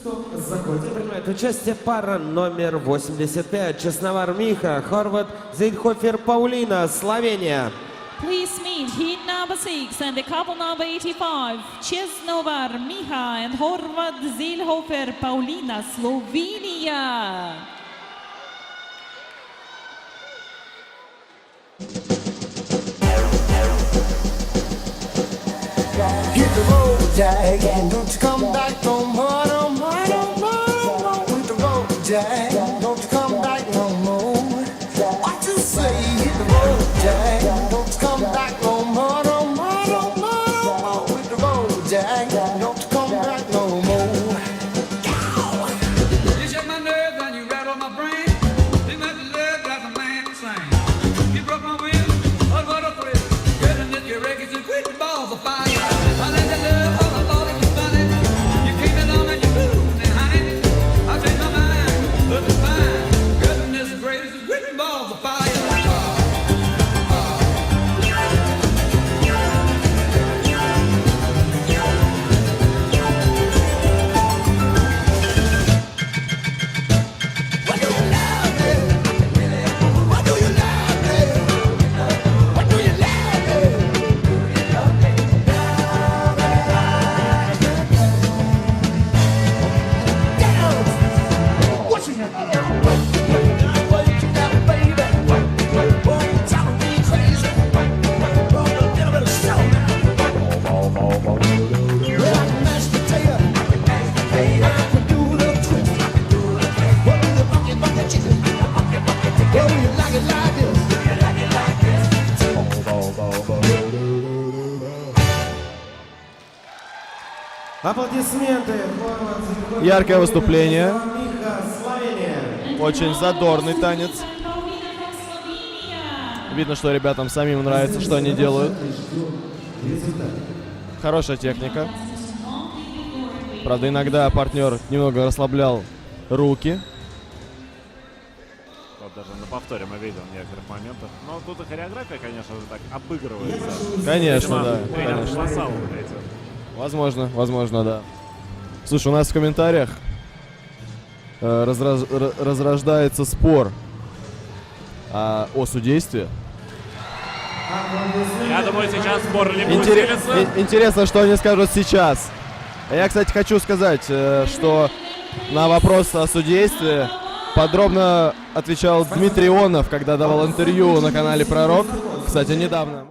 Заходите, принимает участие пара номер 85. Честновар Миха, Хорват Зильхофер Паулина, Словения. Please meet heat number 6 and the couple number 85, Chesnovar Miha and Horvat Zilhofer Paulina, Slovenia. Hit the road, Jack, and don't you come back no more, no more, no more, no more. Hit the road, Jack, don't you come back no more. What you say? Hit the road, Jack, don't you come back no more, no more, no more, no more. Hit the road, Jack, don't you come back no more. You shake my nerves and you rattle my brain. You make me live like a man insane. You broke my will, oh what a thrill. Getting it, your records and quit the balls of fire. I let you love all I thought it was funny. You came along and you moved me, honey. I changed my mind, but it's fine. Goodness gracious, quit the balls of fire. Аплодисменты. Хорват Зильхофер Яркое выступление. Паулина, Миха, Словения. Очень задорный танец. Видно, что ребятам самим нравится, что они делают. Хорошая техника. Правда, иногда партнер немного расслаблял руки. Вот даже на повторе мы видим в некоторых моментах. Но тут и хореография, конечно же, так обыгрывается. Конечно, да. Тренер Конечно. бросал вот эти. Возможно, да. Слушай, у нас в комментариях разрождается спор о судействе. Я думаю, сейчас спор не будет усилиться. Интересно, что они скажут сейчас. Я, кстати, хочу сказать, что на вопрос о судействе подробно отвечал Дмитрий Ионов, когда давал интервью на канале «Пророк». Кстати, недавно.